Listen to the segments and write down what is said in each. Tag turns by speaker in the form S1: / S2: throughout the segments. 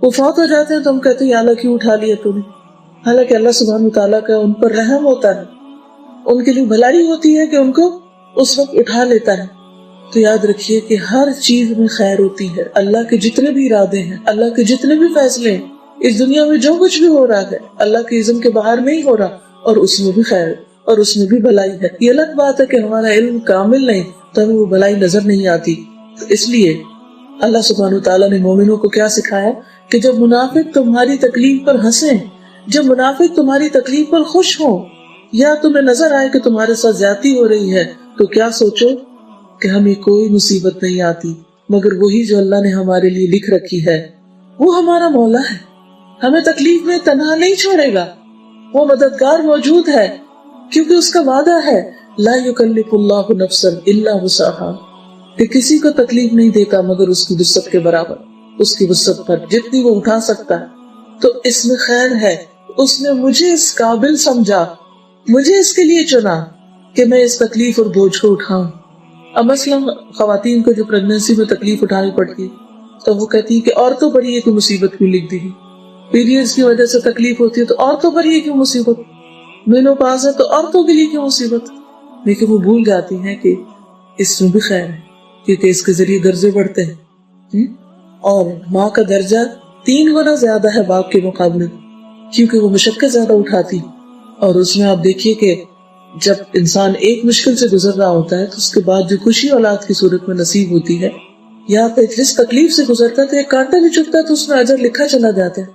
S1: وہ فوت ہو جاتے ہیں تو ہم کہتے ہیں یا اللہ کیوں اٹھا لیا تم نے، حالانکہ اللہ سبحانہ تعالیٰ کا ان پر رحم ہوتا ہے، ان کے لیے بھلائی ہوتی ہے کہ ان کو اس وقت اٹھا لیتا ہے۔ تو یاد رکھیے کہ ہر چیز میں خیر ہوتی ہے، اللہ کے جتنے بھی ارادے ہیں، اللہ کے جتنے بھی فیصلے ہیں، اس دنیا میں جو کچھ بھی ہو رہا ہے اللہ کے اذن کے باہر نہیں ہو رہا، اور اس میں بھی خیر اور اس میں بھی بھلائی ہے۔ یہ الگ بات ہے کہ ہمارا علم کامل نہیں تو ہمیں وہ بھلائی نظر نہیں آتی۔ تو اس لیے اللہ سبحانہ تعالیٰ نے مومنوں کو کیا سکھایا کہ جب منافق تمہاری تکلیف پر ہنسیں، جب منافق تمہاری تکلیف پر خوش ہوں، یا تمہیں نظر آئے کہ تمہارے ساتھ زیادتی ہو رہی ہے، تو کیا سوچو کہ ہمیں کوئی مصیبت نہیں آتی مگر وہی جو اللہ نے ہمارے لیے لکھ رکھی ہے۔ وہ ہمارا مولا ہے، ہمیں تکلیف میں تنہا نہیں چھوڑے گا، وہ مددگار موجود ہے، کیونکہ اس کا وعدہ ہے لا یکلف اللہ نفسا الا وسعها، کہ کسی کو تکلیف نہیں دیتا مگر اس کی وسعت کے برابر، اس کی وسعت پر جتنی وہ اٹھا سکتا ہے۔ تو اس میں خیر ہے، اس نے مجھے اس قابل سمجھا، مجھے اس کے لیے چنا کہ میں اس تکلیف اور بوجھ کو اٹھاؤں۔ اب مثلاً خواتین کو جو پریگننسی میں تکلیف اٹھانی پڑتی تو وہ کہتی ہے کہ عورتوں پر یہ کوئی مصیبت کیوں لکھ دی، پیریڈز کی وجہ سے تکلیف ہوتی ہے تو عورتوں پر یہ کیوں مصیبت، مینوپاز ہے تو عورتوں کے لیے کیوں مصیبت۔ لیکن وہ بھول جاتی ہیں کہ اس میں بھی خیر ہے، کیونکہ اس کے ذریعے درجے بڑھتے ہیں، اور ماں کا درجہ 3 گنا زیادہ ہے باپ کے مقابلے، کیونکہ وہ مشقت زیادہ اٹھاتی۔ اور اس میں آپ دیکھیے کہ جب انسان ایک مشکل سے گزر رہا ہوتا ہے تو اس کے بعد جو خوشی اولاد کی صورت میں نصیب ہوتی ہے، یا پھر جس تکلیف سے گزرتا ہے تو ایک کانٹا بھی چبھتا ہے تو اس میں اجر لکھا چلا جاتا ہے۔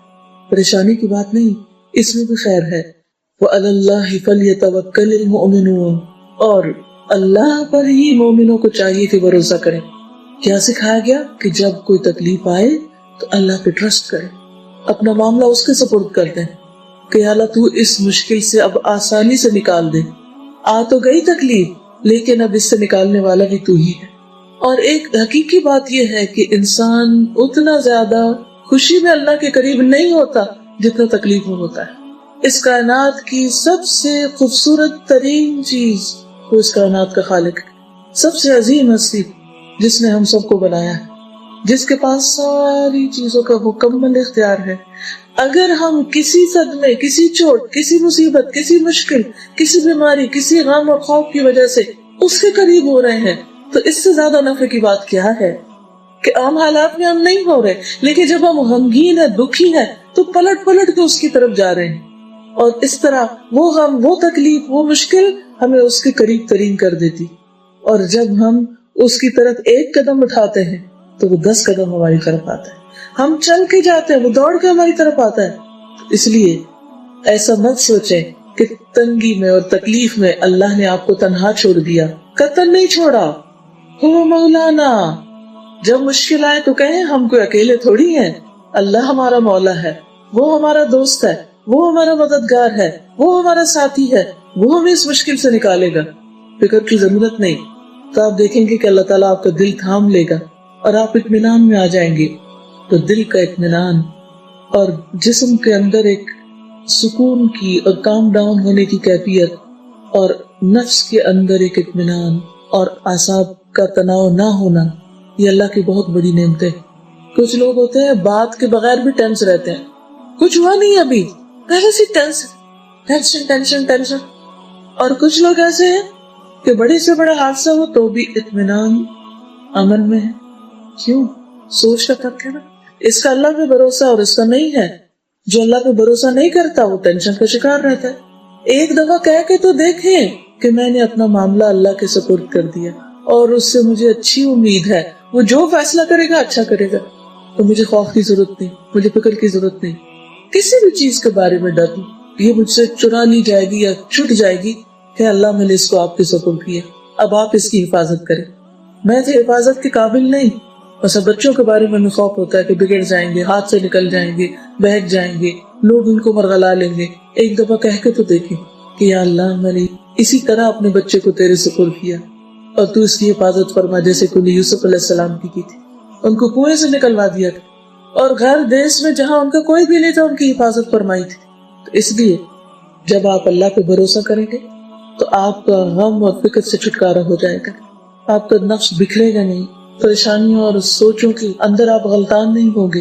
S1: پریشانی کی بات نہیں، اس میں بھی خیر ہے۔ وَعَلَى اللَّهِ فَلْيَتَوَكَّلِ الْمُؤْمِنُونَ، اور اللہ پر ہی مومنوں کو چاہیے کہ بھروسہ کریں۔ کیا سکھایا گیا کہ جب کوئی تکلیف آئے تو اللہ پہ ٹرسٹ کریں، اپنا معاملہ اس کے سپرد کر دیں کہ اللہ تو اس مشکل سے اب آسانی سے نکال دے، آ تو گئی تکلیف لیکن اب اس سے نکالنے والا بھی تو ہی ہے۔ اور ایک حقیقی بات یہ ہے کہ انسان اتنا زیادہ خوشی میں اللہ کے قریب نہیں ہوتا جتنا تکلیف میں ہوتا ہے۔ اس کائنات کی سب سے خوبصورت ترین چیز وہ اس کائنات کا خالق ہے، سب سے عظیم ہستی جس نے ہم سب کو بنایا ہے، جس کے پاس ساری چیزوں کا مکمل اختیار ہے۔ اگر ہم کسی صدمے، کسی چوٹ، کسی مصیبت، کسی مشکل، کسی بیماری، کسی غم اور خوف کی وجہ سے اس کے قریب ہو رہے ہیں تو اس سے زیادہ نفع کی بات کیا ہے کہ عام حالات میں ہم نہیں ہو رہے، لیکن جب ہم غمگین ہیں، دکھی ہیں تو پلٹ پلٹ کے اس کی طرف جا رہے ہیں، اور اس طرح وہ غم، وہ تکلیف، وہ مشکل ہمیں اس کے قریب ترین کر دیتی، اور جب ہم اس کی طرف ایک قدم اٹھاتے ہیں تو وہ 10 قدم ہماری طرف آتا ہے، ہم چل کے جاتے ہیں وہ دوڑ کے ہماری طرف آتا ہے۔ اس لیے ایسا مت سوچیں کہ تنگی میں اور تکلیف میں اللہ نے آپ کو تنہا چھوڑ دیا، قطعاً نہیں چھوڑا، ہو مولانا۔ جب مشکل آئے تو کہیں ہم کوئی اکیلے تھوڑی ہیں، اللہ ہمارا مولا ہے، وہ ہمارا دوست ہے، وہ ہمارا مددگار ہے، وہ ہمارا ساتھی ہے، وہ ہمیں اس مشکل سے نکالے گا، فکر کی ضرورت نہیں۔ تو آپ دیکھیں گے کہ اللہ تعالیٰ آپ کا دل تھام لے گا اور آپ اطمینان میں آ جائیں گے۔ تو دل کا اطمینان اور جسم کے اندر ایک سکون کی اور کام ڈاؤن ہونے کی کیفیت، اور نفس کے اندر ایک اطمینان اور اعصاب کا تناؤ نہ ہونا، یہ اللہ کی بہت بڑی نعمت ہے۔ کچھ لوگ ہوتے ہیں بات کے بغیر بھی ٹینس رہتے ہیں، کچھ ہوا نہیں ابھی پہلے سے ٹینشن ٹینشن ٹینشن، اور کچھ لوگ ایسے ہیں کہ بڑے سے بڑا حادثہ ہو تو بھی اطمینان امن میں ہے۔ کیوں؟ سوچ کا فرق ہے نا۔ اس کا اللہ پہ بھروسہ اور اس کا نہیں ہے۔ جو اللہ پہ بھروسہ نہیں کرتا وہ ٹینشن کا شکار رہتا ہے۔ ایک دفعہ کہہ کے تو دیکھیں کہ میں نے اپنا معاملہ اللہ کے سپرد کر دیا اور اس سے مجھے اچھی امید ہے، وہ جو فیصلہ کرے گا اچھا کرے گا، تو مجھے خوف کی ضرورت نہیں، مجھے فکر کی ضرورت نہیں، کسی بھی چیز کے بارے میں ڈر یہ مجھ سے چرا لی جائے گی یا چھٹ جائے گی کہ اللہ میں نے اس کو آپ کے سپرد کیا، اب آپ اس کی حفاظت کریں۔ میں تو حفاظت کے قابل نہیں، بس بچوں کے بارے میں خوف ہوتا ہے کہ بگڑ جائیں گے، ہاتھ سے نکل جائیں گے، بہک جائیں گے، لوگ ان کو مرغلا لیں گے۔ ایک دفعہ کہہ کے تو دیکھیں کہ یا اللہ میں نے اسی طرح اپنے بچے کو تیرے سپرد کیا اور تو اس کی حفاظت فرما، جیسے کہ یوسف علیہ السلام کی تھی، ان کو کنویں سے نکلوا دیا تھا اور غیر دیش میں جہاں ان کا کوئی بھی نہیں تھا ان کی حفاظت فرمائی تھی۔ تو اس لیے جب آپ اللہ پہ بھروسہ کریں گے تو آپ کا غم اور فکر سے چھٹکارا ہو جائے گا، آپ کا نفس بکھرے گا نہیں، پریشانیوں اور سوچوں کے اندر آپ غلطان نہیں ہوں گے،